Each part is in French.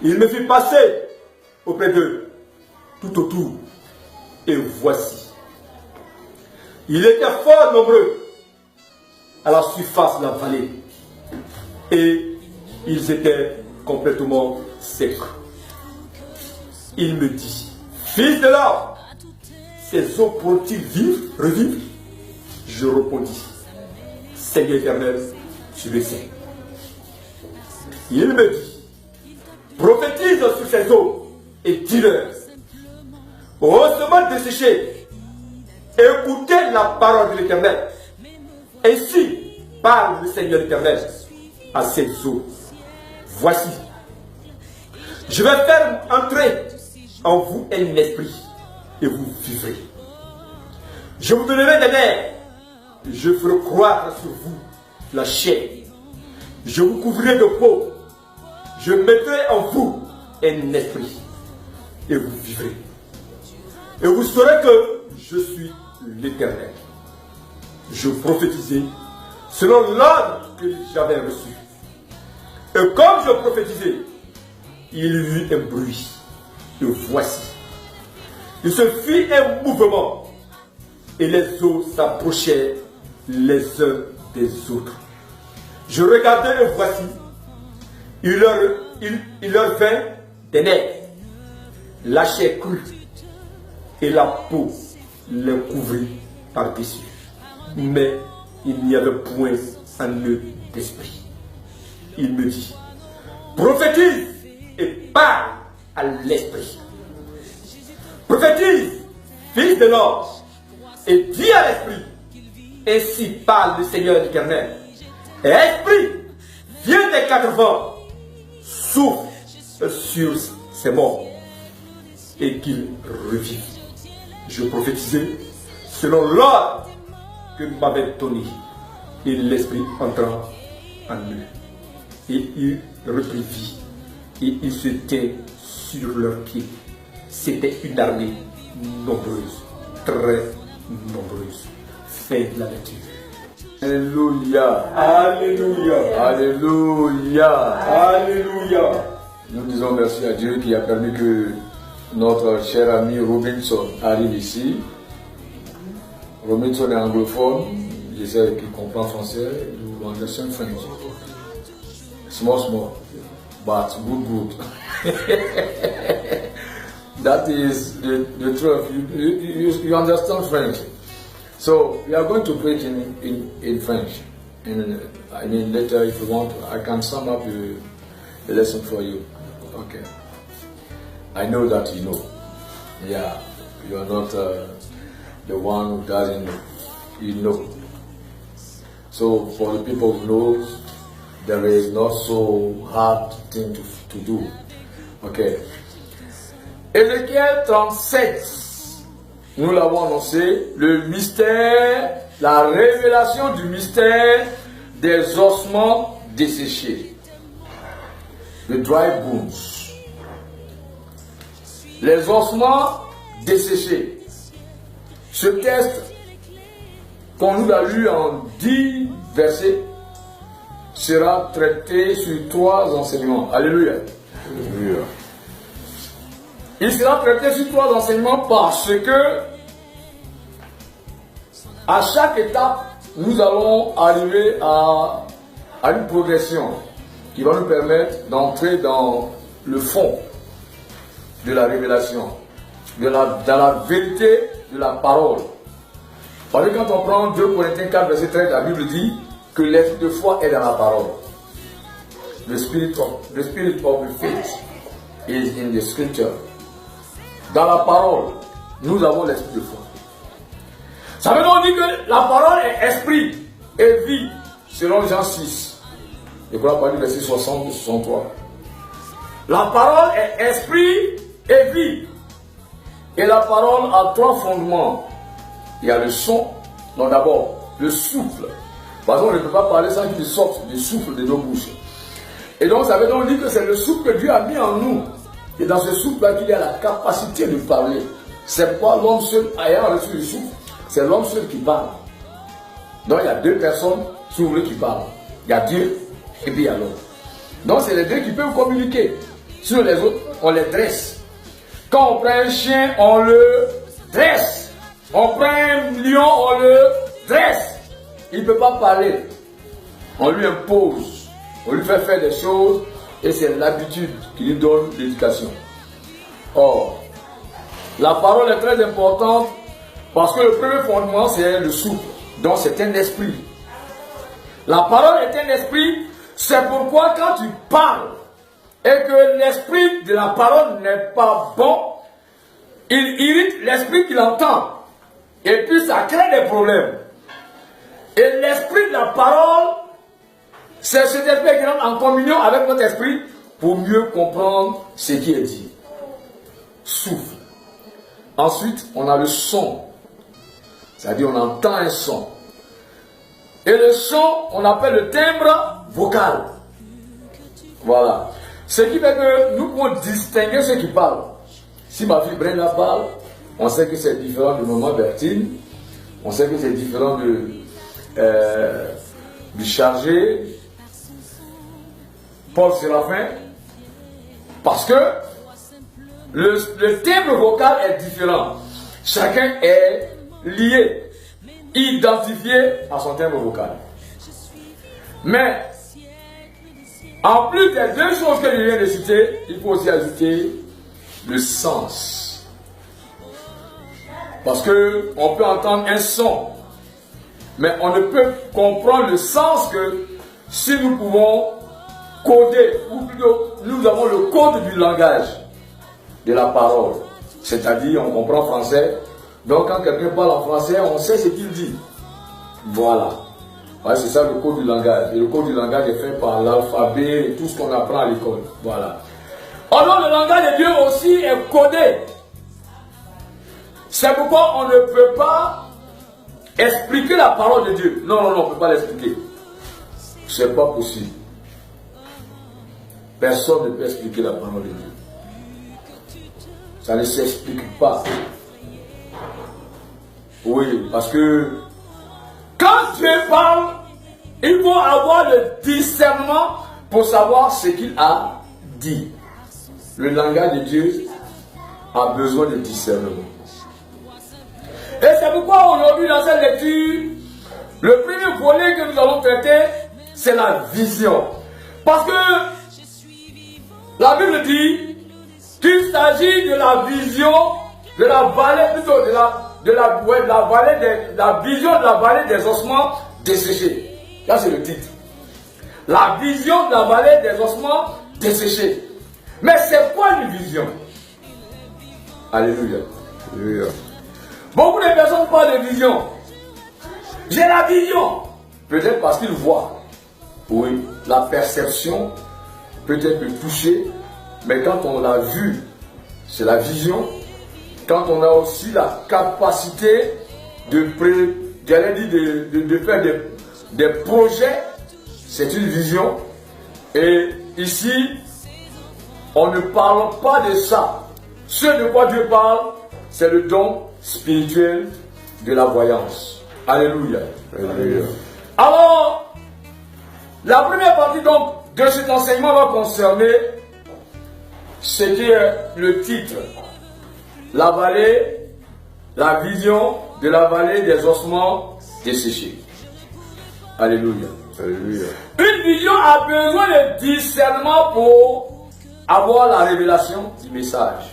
Il me fit passer auprès d'eux, tout autour. Et voici, il était fort nombreux à la surface de la vallée. Et ils étaient complètement secs. Il me dit, fils de l'homme, ces eaux pourront-ils revivre? Je répondis, Seigneur éternel, tu le sais. Il me dit, prophétise sur ces eaux et dis-leur, ô semences desséchées, écoutez la parole de l'Éternel. Ainsi parle le Seigneur éternel à ces eaux. Voici, je vais faire entrer en vous un esprit et vous vivrez. Je vous donnerai des nerfs, je ferai croître sur vous la chair. Je vous couvrirai de peau, je mettrai en vous un esprit et vous vivrez. Et vous saurez que je suis l'Éternel. Je prophétisais selon l'ordre que j'avais reçu. Et comme je prophétisais, il y eut un bruit. Et voici, il se fit un mouvement et les eaux s'approchaient les uns des autres. Je regardais et voici, il leur vint des nerfs, la chair crue et la peau les couvrit par-dessus. Mais il n'y avait point en eux d'esprit. Il me dit, prophétise et parle à l'esprit. Prophétise, fils de l'homme, et dis à l'esprit, ainsi parle le Seigneur éternel. Esprit, viens des quatre vents, souffle sur ces morts, et qu'ils revivent. Je prophétisais selon l'ordre que m'avait donné, et l'esprit entra en eux. Et il reprit vie, et ils se tinrent sur leurs pieds. C'était une armée nombreuse, très nombreuse. Fin de la lecture. Alléluia. Alléluia. Alléluia. Alléluia. Nous disons merci à Dieu qui a permis que notre cher ami Robinson arrive ici. Robinson est anglophone, je sais qu'il comprend français, nous understand French. Small, but good. That is the truth. You understand French. So we are going to pray in French. And I mean later if you want, I can sum up the lesson for you. Okay. I know that you know. Yeah, you are not the one who doesn't know. You know. So for the people who know, there is not so hard thing to do. Okay. Ézéchiel 37, nous l'avons annoncé, le mystère, la révélation du mystère des ossements desséchés. The dry bones. Les ossements desséchés. Ce texte, qu'on nous a lu en 10 versets, sera traité sur 3 enseignements. Alléluia. Alléluia. Il sera traité sur 3 enseignements parce que à chaque étape, nous allons arriver à une progression qui va nous permettre d'entrer dans le fond de la révélation, dans la vérité de la parole. Parce que quand on prend 2 Corinthiens 4, verset 13, la Bible dit que l'esprit de foi est dans la parole. The spirit of the faith is in the scripture. Dans la parole, nous avons l'esprit de foi. Ça veut donc dire que la parole est esprit et vie, selon Jean 6. Je crois pas du verset 60 et 63. La parole est esprit et vie. Et la parole a 3 fondements. Il y a le son, non d'abord, le souffle. Parce qu'on ne peut pas parler sans qu'il sorte du souffle de nos bouches. Et donc ça veut donc dire que c'est le souffle que Dieu a mis en nous. Et dans ce souffle-là qu'il y a la capacité de parler. C'est pourquoi l'homme seul, ayant reçu le souffle, c'est l'homme seul qui parle. Donc il y a 2 personnes sur qui parlent. Il y a Dieu et puis il y a l'homme. Donc c'est les 2 qui peuvent communiquer. Sur les autres, on les dresse. Quand on prend un chien, on le dresse. On prend un lion, on le dresse. Il ne peut pas parler. On lui impose. On lui fait faire des choses et c'est l'habitude qui lui donne l'éducation. Or, la parole est très importante parce que le premier fondement c'est le souffle. Donc c'est un esprit. La parole est un esprit. C'est pourquoi quand tu parles et que l'esprit de la parole n'est pas bon, il irrite l'esprit qui l'entend. Et puis ça crée des problèmes. Et l'esprit de la parole, c'est cet esprit qui rentre en communion avec notre esprit pour mieux comprendre ce qui est dit. Souffle. Ensuite, on a le son. C'est-à-dire on entend un son. Et le son, on appelle le timbre vocal. Voilà. Ce qui fait que nous pouvons distinguer ceux qui parlent. Si ma fille Brenda parle, on sait que c'est différent de maman Bertine. On sait que c'est différent du chargé Paul Séraphin. Parce que le timbre vocal est différent. Chacun est lié, identifié à son timbre vocal. Mais, en plus des deux choses que je viens de citer, il faut aussi ajouter le sens. Parce qu'on peut entendre un son, mais on ne peut comprendre le sens que si nous pouvons coder, ou plutôt nous avons le code du langage de la parole. C'est-à-dire, on comprend français. Donc, quand quelqu'un parle en français, on sait ce qu'il dit. Voilà. Ouais, c'est ça le code du langage. Et le code du langage est fait par l'alphabet et tout ce qu'on apprend à l'école. Voilà. Alors, le langage de Dieu aussi est codé. C'est pourquoi on ne peut pas expliquer la parole de Dieu. Non, on ne peut pas l'expliquer. C'est pas possible. Personne ne peut expliquer la parole de Dieu. Ça ne s'explique pas. Oui, parce que quand Dieu parle, il faut avoir le discernement pour savoir ce qu'il a dit. Le langage de Dieu a besoin de discernement. Et c'est pourquoi aujourd'hui dans cette lecture, le premier volet que nous allons traiter, c'est la vision. Parce que la Bible dit qu'il s'agit de la vision de la vallée, plutôt de la vision de la vallée des ossements desséchés. Là c'est le titre. La vision de la vallée des ossements desséchés. Mais c'est quoi une vision? Alléluia. Alléluia. Beaucoup de personnes parlent de vision. J'ai la vision. Peut-être parce qu'ils voient. Oui, la perception peut-être le toucher, mais quand on l'a vu, c'est la vision. Quand on a aussi la capacité de faire des projets, c'est une vision. Et ici, on ne parle pas de ça. Ce de quoi Dieu parle, c'est le don spirituel de la voyance. Alléluia. Alléluia. Alors, la première partie donc de cet enseignement va concerner ce qui est le titre. La vallée, la vision de la vallée des ossements desséchés. Alléluia. Alléluia. Une vision a besoin de discernement pour avoir la révélation du message.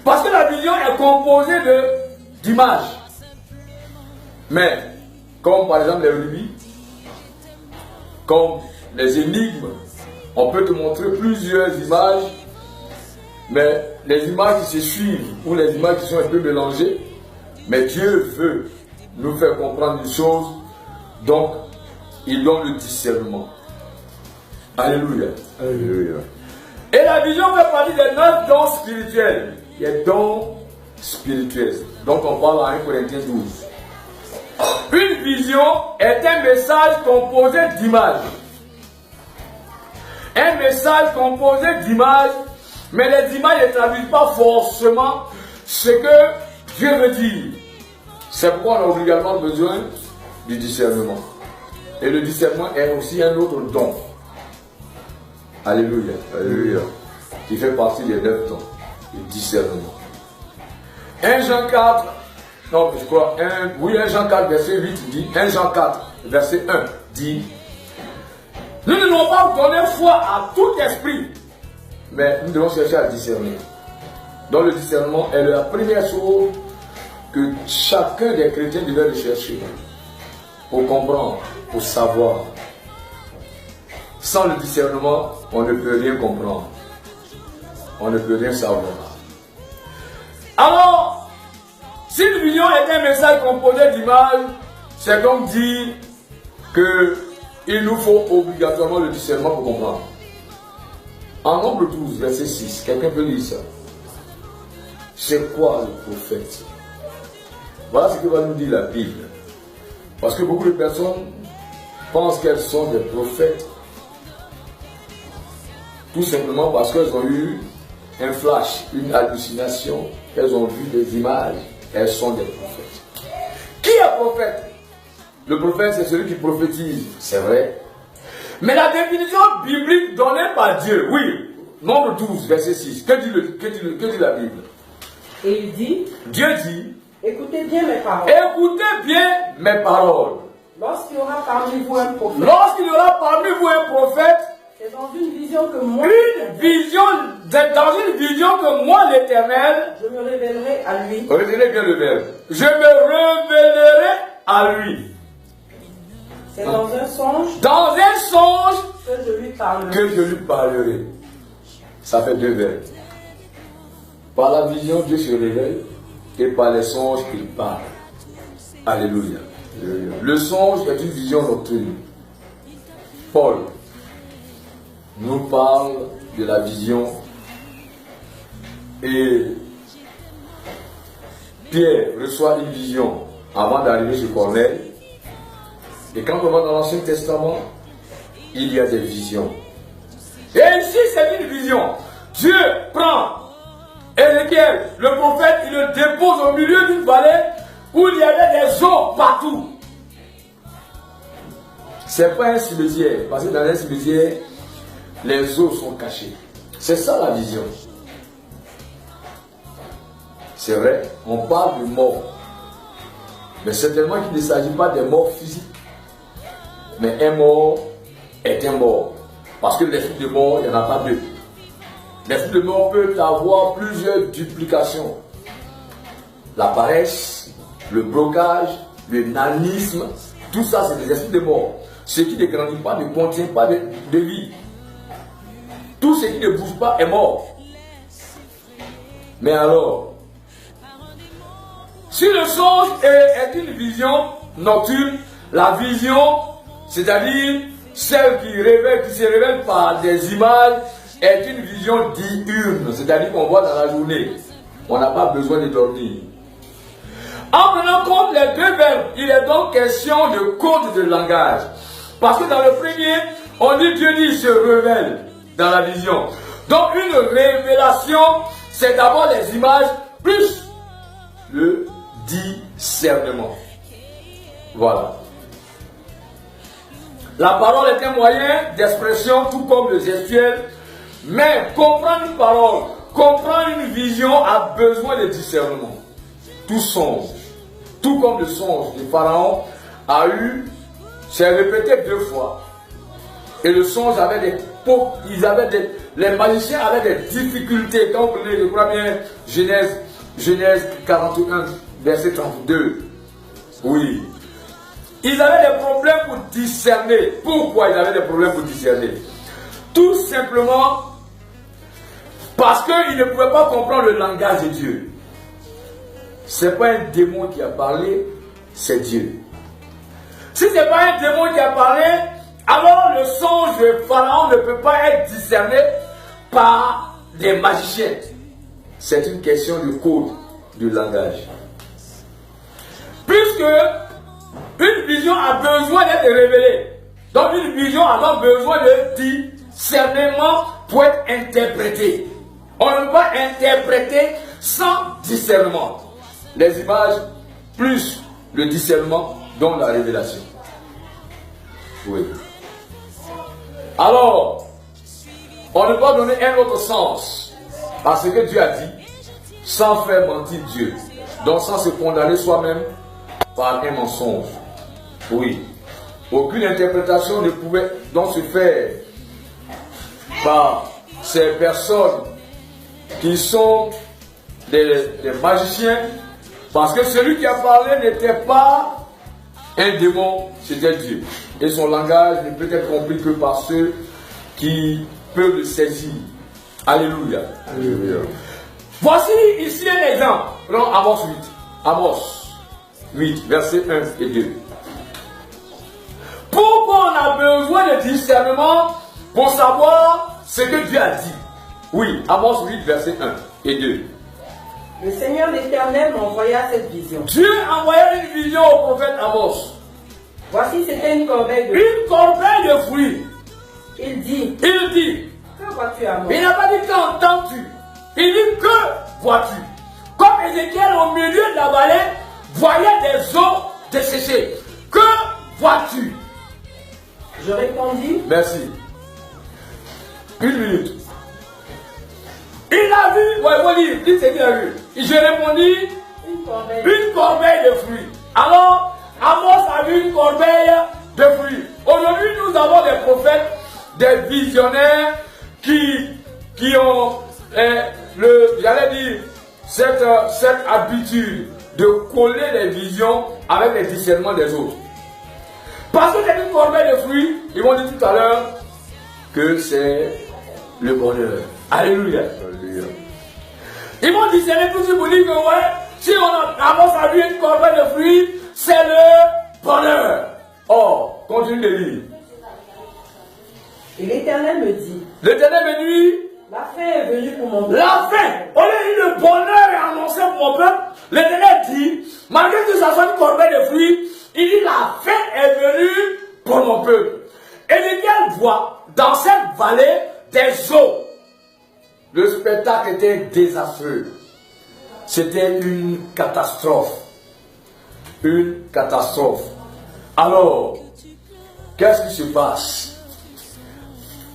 Parce que la vision est composée d'images. Mais, comme par exemple les rubis, comme les énigmes, on peut te montrer plusieurs images, mais les images qui se suivent ou les images qui sont un peu mélangées, mais Dieu veut nous faire comprendre une chose, donc il donne le discernement. Alléluia. Alléluia. Et la vision fait partie des 9 dons spirituels. Il y a dons spirituels. Donc on parle à 1 Corinthiens 12. Une vision est un message composé d'images. Un message composé d'images, mais les images ne traduisent pas forcément ce que Dieu veut dire. C'est pourquoi on a obligatoirement besoin du discernement. Et le discernement est aussi un autre don. Alléluia, alléluia. Qui fait partie des 9 dons, le discernement. 1 Jean 4, non, je crois, 1 Jean 4, verset 8 dit, 1 Jean 4, verset 1 dit, nous ne devons pas donner foi à tout esprit, mais nous devons chercher à discerner. Donc le discernement est la première chose que chacun des chrétiens devait rechercher pour comprendre, pour savoir. Sans le discernement, on ne peut rien comprendre. On ne peut rien savoir. Alors, si une vision est un message composé d'images, c'est comme dire qu'il nous faut obligatoirement le discernement pour comprendre. En Nombre 12, verset 6, quelqu'un peut lire ça. C'est quoi le prophète? Voilà ce que va nous dire la Bible. Parce que beaucoup de personnes pensent qu'elles sont des prophètes tout simplement parce qu'elles ont eu un flash, une hallucination, elles ont vu des images, elles sont des prophètes. Qui est prophète? Le prophète, c'est celui qui prophétise, c'est vrai. Mais la définition biblique donnée par Dieu, oui, Nombre 12, verset 6, que dit la Bible? Et il dit, Dieu dit, écoutez bien mes paroles. écoutez bien mes paroles. Lorsqu'il y aura parmi vous un prophète, Lorsqu'il y aura parmi vous un prophète, c'est dans une vision que moi, dans une vision que moi, l'Éternel, je me révélerai à lui. retenez bien le verbe, je me révélerai à lui. C'est dans un songe Dans un songe que je lui parlerai. que je lui parlerai. Ça fait 2 verbes. Par la vision, Dieu se révèle et par les songes qu'il parle. Alléluia. Le songe est une vision nocturne. Paul nous parle de la vision et Pierre reçoit une vision avant d'arriver chez Corneille. Et quand on va dans l'Ancien Testament, il y a des visions. Et ici, c'est une vision. Dieu prend Ézéchiel, le prophète, il le dépose au milieu d'une vallée où il y avait des eaux partout. C'est pas un cimetière, parce que dans un cimetière, les eaux sont cachées. C'est ça la vision. C'est vrai, on parle de mort. Mais certainement qu'il ne s'agit pas des morts physiques. Mais un mort est un mort. Parce que l'esprit de mort, il n'y en a pas deux. L'esprit de mort peut avoir plusieurs duplications. La paresse, le blocage, le nanisme, tout ça c'est des esprits de mort. Ce qui ne grandit pas, ne contient pas de vie. Tout ce qui ne bouge pas est mort. Mais alors, si le songe est une vision nocturne, la vision, c'est-à-dire celle qui se révèle par des images, est une vision diurne, c'est-à-dire qu'on voit dans la journée. On n'a pas besoin de dormir. En prenant compte les 2 verbes, il est donc question de code de langage. Parce que dans le premier, on dit Dieu dit se révèle dans la vision. Donc une révélation, c'est d'abord les images plus le discernement. Voilà. La parole est un moyen d'expression tout comme le gestuel, mais comprendre une parole, comprendre une vision a besoin de discernement. Tout songe, tout comme le songe de Pharaon a eu, c'est répété 2 fois. Et le songe avait les magiciens avaient des difficultés. Quand vous prenez, je crois bien, Genèse 41, verset 32. Oui. Ils avaient des problèmes pour discerner. Pourquoi ils avaient des problèmes pour discerner? Tout simplement parce qu'ils ne pouvaient pas comprendre le langage de Dieu. Ce n'est pas un démon qui a parlé, c'est Dieu. Si ce n'est pas un démon qui a parlé, alors le songe de Pharaon ne peut pas être discerné par des magiciens. C'est une question de code, de langage. Puisque une vision a besoin d'être révélée. Donc une vision a besoin de discernement pour être interprétée. On ne peut pas interpréter sans discernement. Les images plus le discernement dont la révélation. Oui. Alors, On ne peut pas donner un autre sens à ce que Dieu a dit sans faire mentir Dieu. Donc sans se condamner soi-même par un mensonge. Oui. Aucune interprétation ne pouvait donc se faire par ces personnes qui sont des magiciens, parce que celui qui a parlé n'était pas un démon, c'était Dieu. Et son langage ne peut être compris que par ceux qui peuvent le saisir. Alléluia. Alléluia. Voici ici un exemple. Prenons Amos 8. Amos 8, versets 1 et 2. Pourquoi on a besoin de discernement pour savoir ce que Dieu a dit? Oui, Amos 8, versets 1 et 2. Le Seigneur l'Éternel m'envoya cette vision. Dieu envoya une vision au prophète Amos. Voici, c'était une corbeille de fruits. Une corbeille de fruits. Il dit, que vois-tu, Amos? Il n'a pas dit qu'entends-tu. Il dit que vois-tu. Comme Ézéchiel au milieu de la vallée voyait des eaux desséchées. Que vois-tu? Je répondis. Merci. Une minute. Il a vu, ouais, vous dites, dites ce qu'il a vu. Je répondis, une corbeille de fruits. Alors, Amos a vu une corbeille de fruits. Aujourd'hui, nous avons des prophètes, des visionnaires qui ont, j'allais dire, cette habitude de coller les visions avec les discernements des autres. Parce que c'est une corbeille de fruits, ils vont dire tout à l'heure que c'est le bonheur. Alléluia. Alléluia. Ils vont discerner tout de suite pour dire que ouais, si on avance à lui une corbeille de fruits, c'est le bonheur. Or, continue de lire. Et l'Éternel me dit. L'Éternel me dit. La fin est venue pour mon peuple. La fin. Au lieu de le bonheur est annoncé pour mon peuple, l'Éternel dit, malgré que ça soit une corbeille de fruits, il dit la fin est venue pour mon peuple. Et Ézéchiel voit dans cette vallée des eaux. Le spectacle était désastreux. C'était une catastrophe. Une catastrophe. Alors, qu'est-ce qui se passe?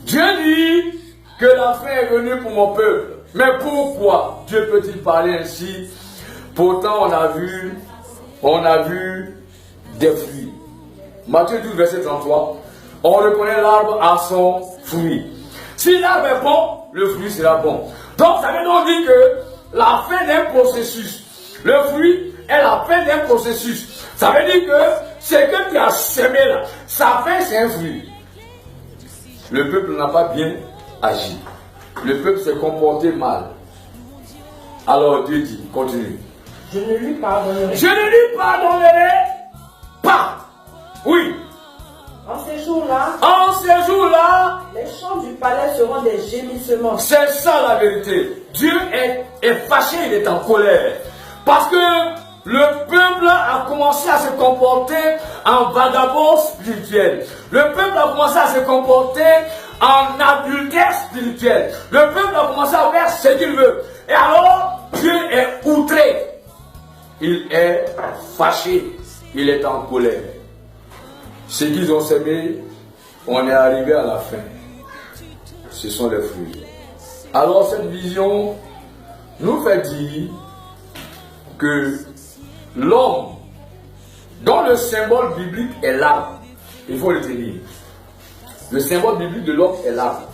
Dieu dit que la fin est venue pour mon peuple. Mais pourquoi Dieu peut-il parler ainsi? Pourtant, on a vu des fruits. Matthieu 12, verset 33. On reconnaît l'arbre à son fruit. Si l'arbre est bon, le fruit sera bon. Donc, ça veut donc dire que la fin d'un processus, le fruit est la fin d'un processus. Ça veut dire que ce que tu as semé là, sa fin c'est un fruit. Le peuple n'a pas bien agi. Le peuple s'est comporté mal. Alors Dieu dit, continue. Je ne lui pardonnerai. Je ne lui pardonnerai pas. Oui. En ces jours-là, les chants du palais seront des gémissements. C'est ça la vérité. Dieu est fâché, il est en colère. Parce que le peuple a commencé à se comporter en vagabond spirituel. Le peuple a commencé à se comporter en adultère spirituel. Le peuple a commencé à faire ce qu'il veut. Et alors, Dieu est outré. Il est fâché. Il est en colère. Ce qu'ils ont semé, on est arrivé à la fin. Ce sont les fruits. Alors cette vision nous fait dire que l'homme, dont le symbole biblique est l'arbre, il faut le tenir. Le symbole biblique de l'homme est l'arbre.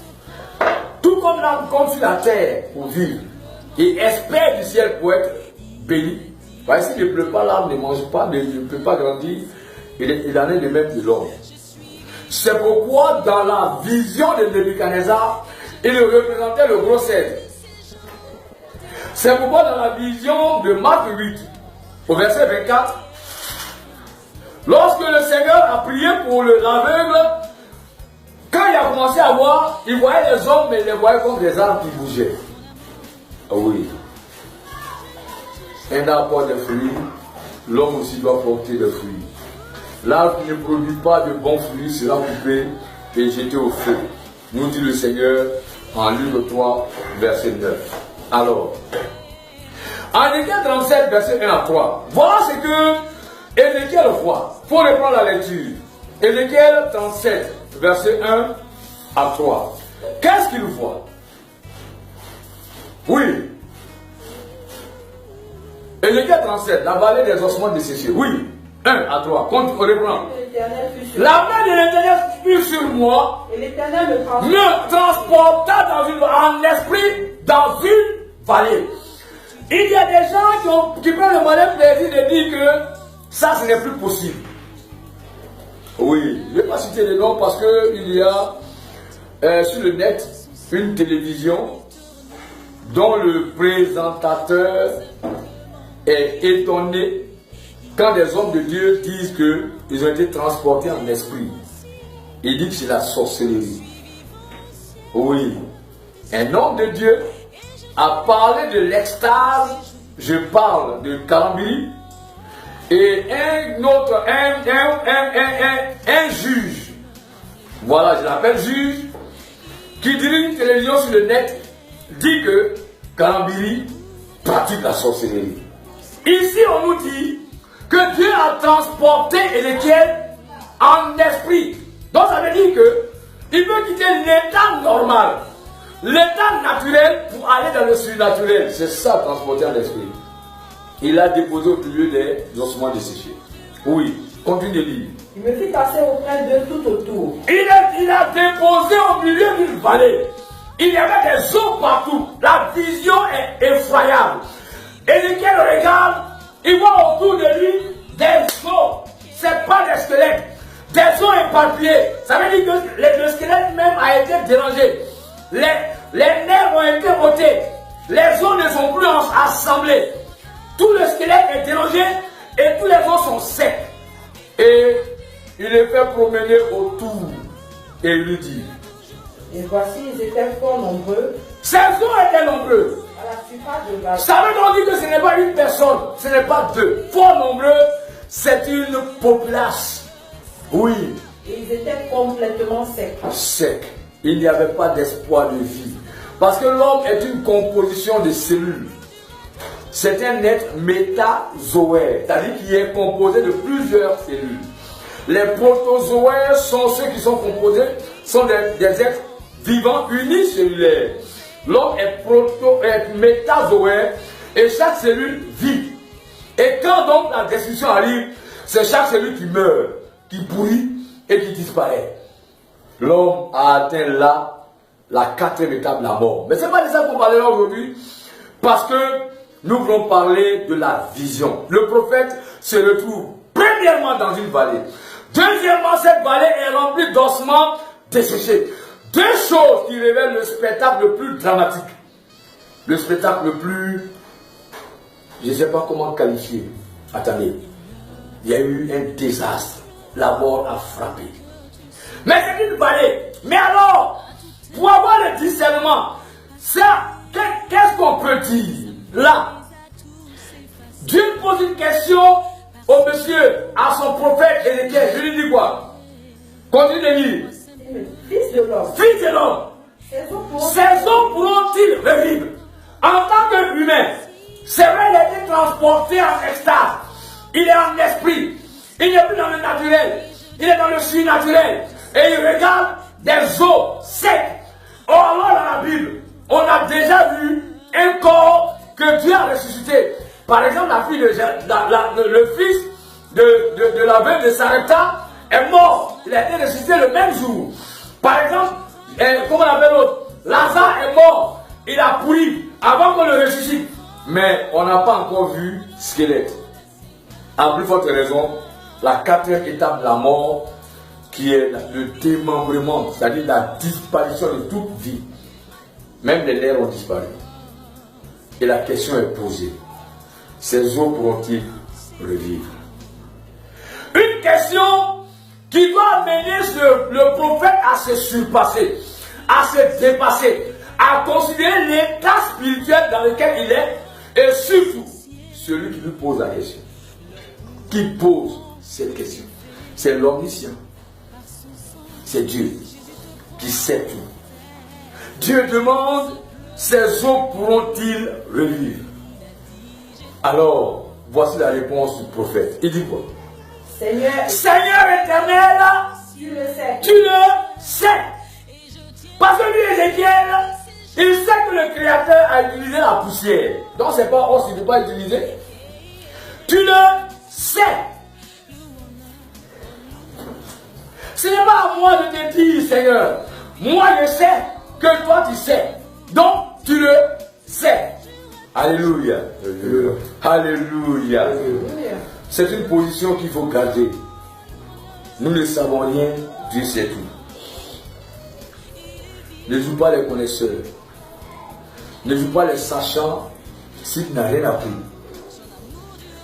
Tout comme l'arbre compte sur la terre pour vivre et espère du ciel pour être béni. Parce que s'il ne pleut pas, l'arbre ne mange pas, ne peut pas grandir. Il en est de même de l'homme. C'est pourquoi dans la vision de Nebuchadnezzar, il représentait le gros cèdre. C'est pourquoi dans la vision de Marc 8, au verset 24, lorsque le Seigneur a prié pour l'aveugle, quand il a commencé à voir, il voyait les hommes, mais il les voyait comme des arbres qui bougeaient. Ah oui. Un arbre porte des fruits, l'homme aussi doit porter des fruits. L'arbre qui ne produit pas de bons fruits sera coupé et jeté au feu. Nous dit le Seigneur en Luc 3, verset 9. Alors, en Ézéchiel 37, verset 1 à 3, voilà ce que Ézéchiel voit. Il faut reprendre la lecture. Ézéchiel 37, verset 1 à 3. Qu'est-ce qu'il voit? Oui. Ézéchiel 37, la vallée des ossements desséchés. Oui. 1 à 3. Compte, on reprend. La main de l'Éternel fut sur moi. Et l'Éternel me transporta en esprit dans une vallée. Il y a des gens qui prennent le malin plaisir de dire que ça, ce n'est plus possible. Oui, je ne vais pas citer les noms parce qu'il y a sur le net une télévision dont le présentateur est étonné quand des hommes de Dieu disent qu'ils ont été transportés en esprit. Il dit que c'est la sorcellerie. Oui, un homme de Dieu a parlé de l'extase, je parle de Kalambiri, et un autre, un juge, voilà, je l'appelle juge, qui dirige une télévision sur le net, dit que Kalambiri pratique la sorcellerie. Ici, on nous dit que Dieu a transporté Ézéchiel en esprit. Donc, ça veut dire qu'il veut quitter l'état normal, l'état naturel pour aller dans le surnaturel. C'est ça, transporter en esprit. Il a déposé au milieu des ossements desséchés. Oui, continue de lire. Il me fit passer auprès d'eux tout autour. Il a déposé au milieu d'une vallée. Il y avait des eaux partout. La vision est effroyable. Ézéchiel regarde, il voit autour de lui des os. Ce n'est pas des squelettes. Des os éparpillés. Ça veut dire que le squelette même a été dérangé. Les nerfs ont été ôtés. Les os ne sont plus assemblés. Tout le squelette est dérangé et tous les os sont secs. Et il les fait promener autour. Et il lui dit. Et voici, ils étaient fort nombreux. Ces os étaient nombreux. À la surface de la... Ça veut donc dire que ce n'est pas une personne, ce n'est pas deux. Fort nombreux, c'est une populace. Oui. Et ils étaient complètement secs. Secs. Il n'y avait pas d'espoir de vie. Parce que l'homme est une composition de cellules. C'est un être métazoaire, c'est-à-dire qui est composé de plusieurs cellules. Les protozoaires sont ceux qui sont composés, sont des êtres vivants unicellulaires. L'homme est métazoaire et chaque cellule vit. Et quand donc la destruction arrive, c'est chaque cellule qui meurt, qui pourrit et qui disparaît. L'homme a atteint là la 4e étape de la mort. Mais ce n'est pas de ça qu'on parlera aujourd'hui, parce que nous voulons parler de la vision. Le prophète se retrouve premièrement dans une vallée. Deuxièmement, cette vallée est remplie d'ossements desséchés. Deux choses qui révèlent le spectacle le plus dramatique. Le spectacle le plus... Je ne sais pas comment qualifier. Attendez. Il y a eu un désastre. La mort a frappé. Mais c'est une vallée. Mais alors, pour avoir le discernement, ça, qu'est-ce qu'on peut dire là? Dieu pose une question au monsieur, à son prophète Ézéchiel. Je lui dis quoi? Continue de lire. Fils de l'homme. Fils de l'homme. Ces eaux pourront-ils revivre? En tant qu'humain, c'est vrai, il a été transporté en extase. Il est en esprit. Il n'est plus dans le naturel. Il est dans le surnaturel. Et il regarde des eaux secs. Or, alors, dans la Bible, on a déjà vu un corps que Dieu a ressuscité. Par exemple, le fils de la veuve de Sarepta est mort. Il a été ressuscité le même jour. Par exemple, comment on appelle l'autre? Lazare est mort. Il a pourri avant qu'on le ressuscite. Mais on n'a pas encore vu squelette. À plus forte raison, la 4e étape de la mort, qui est le démembrement, c'est-à-dire la disparition de toute vie. Même les nerfs ont disparu. Et la question est posée. Ces eaux pourront-ils revivre? Une question qui doit amener le prophète à se surpasser, à se dépasser, à considérer l'état spirituel dans lequel il est, et surtout celui qui lui pose la question. Qui pose cette question? C'est l'omniscient. C'est Dieu qui sait tout. Dieu demande, ces eaux pourront-ils revivre? Alors, voici la réponse du prophète. Il dit quoi? Seigneur éternel, tu le sais. Tu le sais. Parce que lui, Ézéchiel, il sait que le Créateur a utilisé la poussière. Donc c'est pas oh, s'il ne veut pas utiliser. Tu le sais. Ce n'est pas à moi de te dire, Seigneur. Moi, je sais que toi, tu sais. Donc, tu le sais. Alléluia. Alléluia. Alléluia. C'est une position qu'il faut garder. Nous ne savons rien, Dieu sait tout. Ne joue pas les connaisseurs. Ne joue pas les sachants s'il n'a rien appris.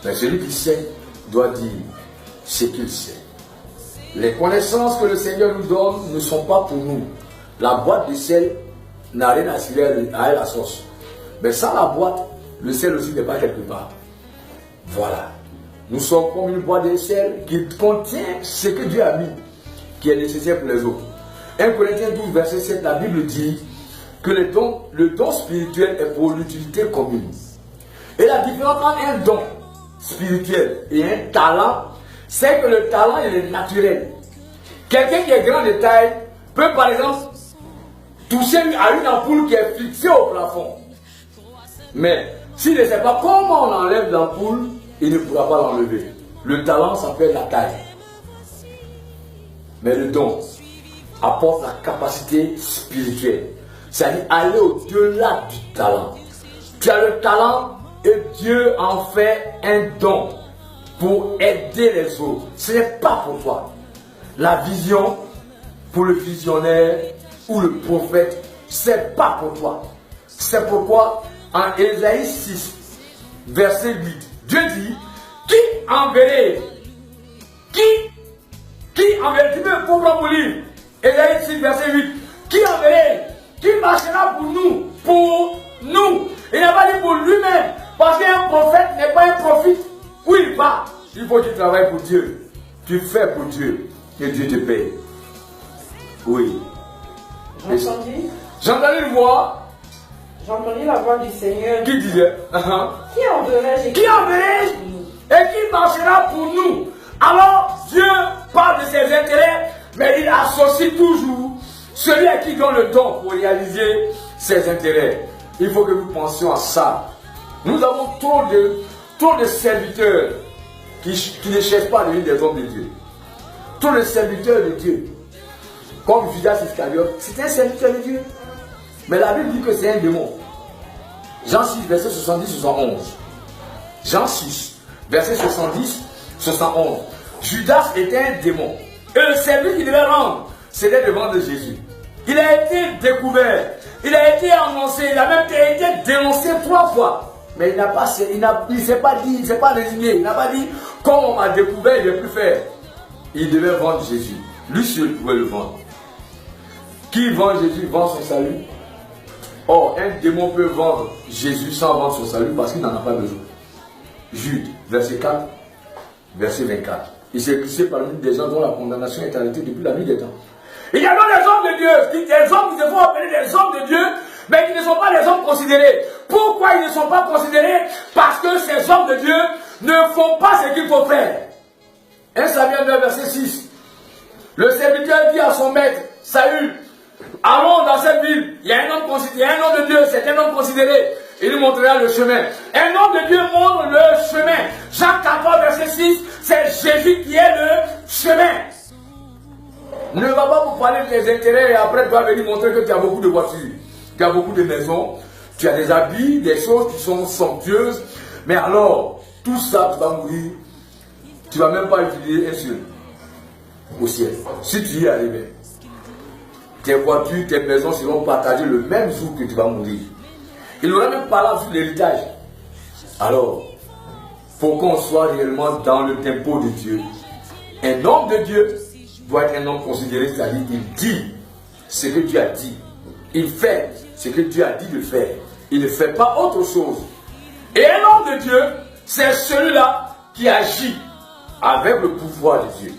Mais celui qui sait doit dire ce qu'il sait. Les connaissances que le Seigneur nous donne ne sont pas pour nous. La boîte de sel n'a rien à tirer à la sauce. Mais sans la boîte, le sel aussi n'est pas quelque part. Voilà. Nous sommes comme une boîte de sel qui contient ce que Dieu a mis, qui est nécessaire pour les autres. 1 Corinthiens 12, verset 7, la Bible dit que le don spirituel est pour l'utilité commune. Et la différence entre un don spirituel et un talent, c'est que le talent est naturel. Quelqu'un qui est grand de taille peut par exemple toucher à une ampoule qui est fixée au plafond. Mais s'il ne sait pas comment on enlève l'ampoule, il ne pourra pas l'enlever. Le talent s'appelle la taille. Mais le don apporte la capacité spirituelle. C'est-à-dire aller au-delà du talent. Tu as le talent et Dieu en fait un don pour aider les autres. Ce n'est pas pour toi. La vision pour le visionnaire ou le prophète, ce n'est pas pour toi. C'est pourquoi en Ésaïe 6, verset 8, Dieu dit, qui enverrait? Qui enverrait? Tu peux comprendre mon livre. Ésaïe 6, verset 8. Qui enverrait? Qui marchera pour nous? Pour nous. Il n'a pas dit pour lui-même. Parce qu'un prophète n'est pas un prophète. Où il va? Il faut que tu travailles pour Dieu. Tu fais pour Dieu. Et Dieu te paye. Oui. J'ai entendu une voix. J'ai entendu la voix du Seigneur. Qui disait Qui enverrai-je? Qui enverrai-je? Et qui marchera pour nous? Alors Dieu parle de ses intérêts, mais il associe toujours celui à qui donne le don pour réaliser ses intérêts. Il faut que nous pensions à ça. Nous avons trop de serviteurs qui ne cherchent pas à devenir des hommes de Dieu. Trop de serviteurs de Dieu. Comme Judas Iscariote, c'est un serviteur de Dieu. Mais la Bible dit que c'est un démon. Jean 6, verset 70-71. Jean 6, verset 70-71. Judas était un démon. Et le service qu'il devait rendre, c'était de vendre Jésus. Il a été découvert. Il a été annoncé. Il a même été dénoncé 3 fois. Mais il ne s'est pas dit, il ne s'est pas résigné. Il n'a pas dit, comme on m'a découvert, il ne peut plus faire. Il devait vendre Jésus. Lui seul pouvait le vendre. Qui vend Jésus vend son salut. Or, un démon peut vendre Jésus sans vendre son salut parce qu'il n'en a pas besoin. Jude, verset 4, verset 24. Il s'est glissé parmi des gens dont la condamnation est arrêtée depuis la nuit des temps. Il y a donc des hommes de Dieu, des hommes qui se font appeler des hommes de Dieu, mais qui ne sont pas des hommes considérés. Pourquoi ils ne sont pas considérés? Parce que ces hommes de Dieu ne font pas ce qu'il faut faire. 1 Samuel 9, verset 6. Le serviteur dit à son maître, Saül, allons dans cette ville, il y a un homme considéré, un homme de Dieu, c'est un homme considéré. Il nous montrera le chemin. Un homme de Dieu montre le chemin. Jean 14, verset 6, c'est Jésus qui est le chemin. Ne va pas vous parler de tes intérêts et après tu vas venir montrer que tu as beaucoup de voitures, tu as beaucoup de maisons, tu as des habits, des choses qui sont somptueuses. Mais alors, tout ça, tu vas mourir. Tu ne vas même pas utiliser un seul au ciel. Si tu y arrives, tes voitures, tes maisons seront partagées le même jour que tu vas mourir. Il n'aura même pas là sur l'héritage. Alors, pour qu'on soit réellement dans le tempo de Dieu, un homme de Dieu doit être un homme considéré, c'est-à-dire il dit ce que Dieu a dit. Il fait ce que Dieu a dit de faire. Il ne fait pas autre chose. Et un homme de Dieu, c'est celui-là qui agit avec le pouvoir de Dieu.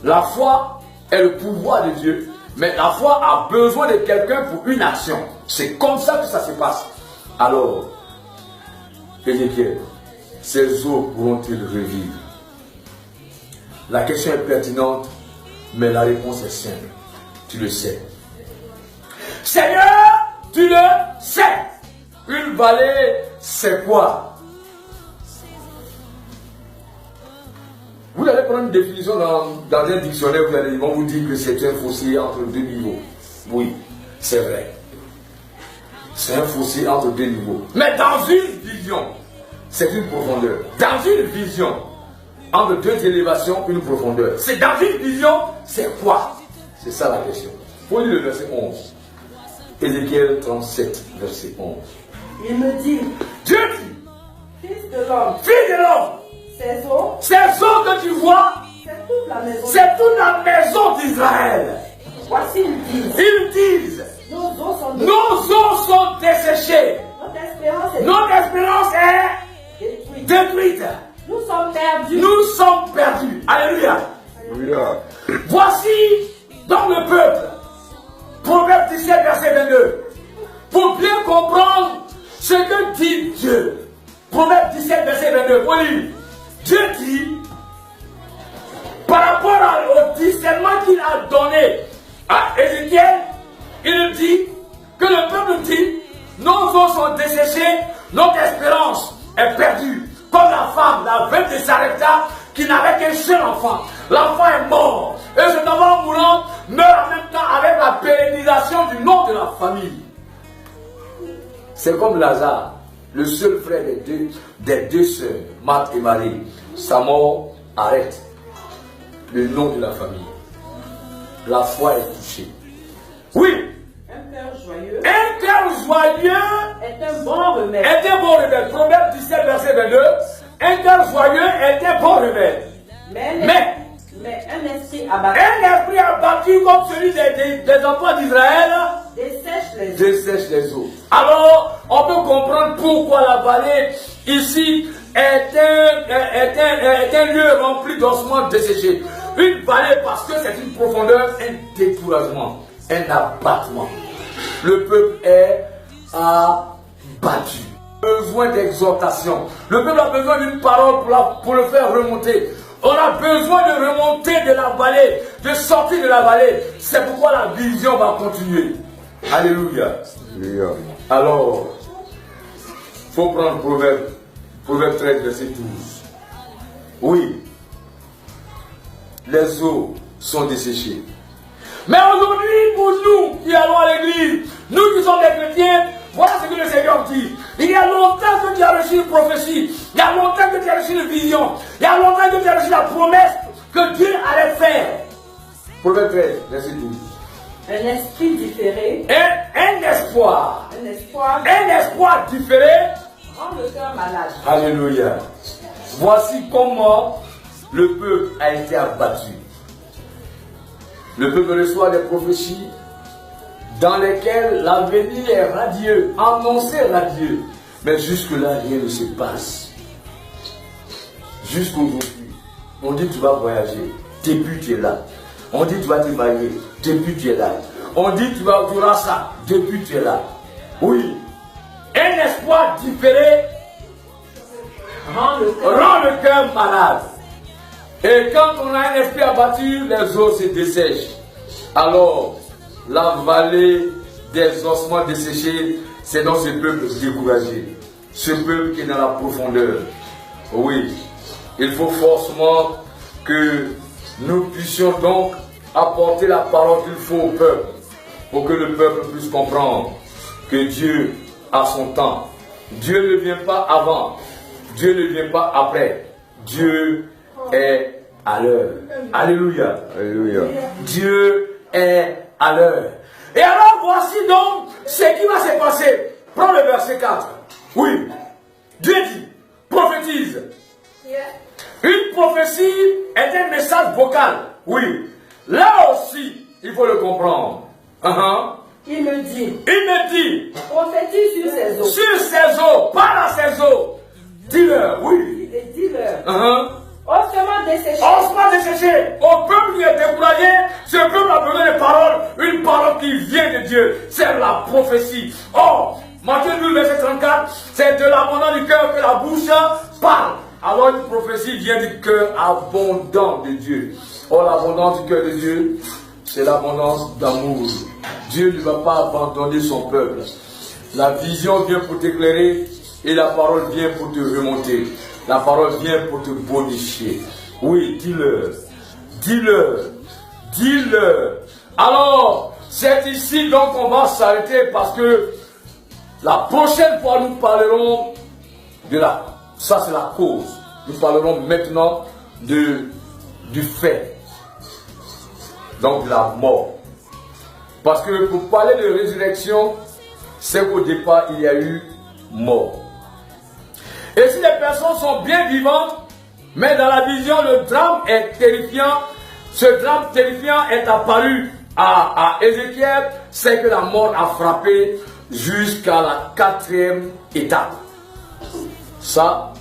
La foi est le pouvoir de Dieu, mais la foi a besoin de quelqu'un pour une action. C'est comme ça que ça se passe. Alors, Ézéchiel, ces eaux pourront-ils revivre? La question est pertinente, mais la réponse est simple. Tu le sais. Seigneur, tu le sais. Une vallée, c'est quoi? Vous allez prendre une définition dans un dictionnaire, ils vont vous dire que c'est un fossé entre deux niveaux. Oui, c'est vrai. C'est un fossé entre deux niveaux. Mais dans une vision, c'est une profondeur. Dans une vision, entre deux élévations, une profondeur. C'est dans une vision, c'est quoi? C'est ça la question. Faut lire le verset 11. Ézéchiel 37, verset 11. Il me dit, Dieu dit, fils de l'homme, ces eaux que tu vois, c'est toute la maison. c'est toute la maison d'Israël. Voici, ils disent, Ils disent, nos eaux sont nos eaux sont desséchées. Notre espérance Notre espérance est détruite. Nous sommes perdus. Nous sommes perdus. Alléluia. Alléluia. Voici dans le peuple, Proverbe 17, verset 22, pour bien comprendre ce que dit Dieu. Proverbe 17, verset 22, pour lire. Dieu dit, par rapport au discernement qu'il a donné à Ézéchiel, il dit que le peuple dit, nos eaux sont desséchées, notre espérance est perdue. Comme la femme, la veuve de Sarepta, qui n'avait qu'un seul enfant. L'enfant est mort. Et cet enfant mourant meurt en même temps avec la pérennisation du nom de la famille. C'est comme Lazare, le seul frère des deux sœurs, Marthe et Marie. Sa mort arrête le nom de la famille. La foi est touchée. Oui. Un cœur joyeux est un bon remède. Est un bon remède. Proverbe 17, verset 22. Un cœur joyeux est un bon remède. Mais un esprit abattu. Un esprit abattu comme celui des enfants d'Israël dessèche les eaux. Alors, on peut comprendre pourquoi la vallée ici est un lieu rempli d'ossements desséchés. Une vallée parce que c'est une profondeur, un découragement, un abattement. Le peuple est abattu. Besoin d'exhortation. Le peuple a besoin d'une parole pour le faire remonter. On a besoin de remonter de la vallée, de sortir de la vallée. C'est pourquoi la vision va continuer. Alléluia. Alléluia. Alors, il faut prendre Proverbe 13, verset 12. Oui, les eaux sont desséchées. Mais aujourd'hui, pour nous qui allons à l'église, nous qui sommes des chrétiens, voilà ce que le Seigneur dit. Il y a longtemps que tu as reçu une prophétie. Il y a longtemps que tu as reçu une vision. Il y a longtemps que tu as reçu la promesse que Dieu allait faire. Proverbe 13, verset 12. Un esprit différé. Un espoir. Un espoir différé. Rend le cœur malade. Alléluia. Voici comment le peuple a été abattu. Le peuple reçoit des prophéties dans lesquelles l'avenir est radieux, annoncé radieux. Mais jusque-là, rien ne se passe. Jusqu'aujourd'hui, on dit tu vas voyager, depuis tu es là. On dit tu vas te marier, depuis tu es là. On dit tu auras ça, depuis tu es là. Oui, un espoir différé rend le cœur malade. Et quand on a un esprit abattu, les eaux se dessèchent. Alors, la vallée des ossements desséchés, c'est dans ce peuple découragé. Ce peuple qui est dans la profondeur. Oui, il faut forcément que nous puissions donc apporter la parole qu'il faut au peuple, pour que le peuple puisse comprendre que Dieu a son temps. Dieu ne vient pas avant, Dieu ne vient pas après. Dieu est à l'heure. Alléluia. Alléluia. Dieu est à l'heure. Et alors voici donc ce qui va se passer. Prends le verset 4. Oui. Dieu dit, prophétise. Une prophétie est un message vocal. Oui. Là aussi, il faut le comprendre. Il me dit, prophétise sur ces eaux. Sur ces eaux, parle à ces eaux. Dis-leur, oui. Et dis-leur. Ossements desséchés. Ossements desséchés. Au peuple qui est découragé, ce peuple a besoin de paroles, une parole qui vient de Dieu. C'est la prophétie. Or, Matthieu 12, verset 34, c'est de l'abondance du cœur que la bouche parle. Alors une prophétie vient du cœur abondant de Dieu. Or, l'abondance du cœur de Dieu, c'est l'abondance d'amour. Dieu ne va pas abandonner son peuple. La vision vient pour t'éclairer et la parole vient pour te remonter. La parole vient pour te bonifier. Oui, dis-le. Dis-le. Dis-le. Alors, c'est ici donc qu'on va s'arrêter parce que la prochaine fois nous parlerons de la... Ça c'est la cause. Nous parlerons maintenant du fait. Donc de la mort. Parce que pour parler de résurrection, c'est qu'au départ il y a eu mort. Et si les personnes sont bien vivantes, mais dans la vision le drame est terrifiant, ce drame terrifiant est apparu à Ézéchiel, c'est que la mort a frappé jusqu'à la 4e étape. Ça,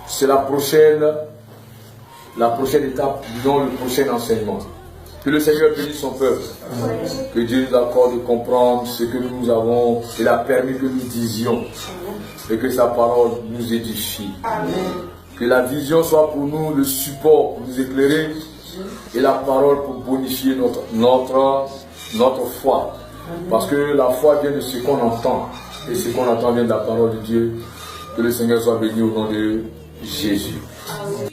c'est la prochaine étape, disons le prochain enseignement. Que le Seigneur bénisse son peuple. Que Dieu nous accorde de comprendre ce que nous avons, il a permis que nous disions. Et que sa parole nous édifie. Que la vision soit pour nous le support pour nous éclairer et la parole pour bonifier notre foi. Parce que la foi vient de ce qu'on entend. Et ce qu'on entend vient de la parole de Dieu. Que le Seigneur soit béni au nom de Jésus. Amen.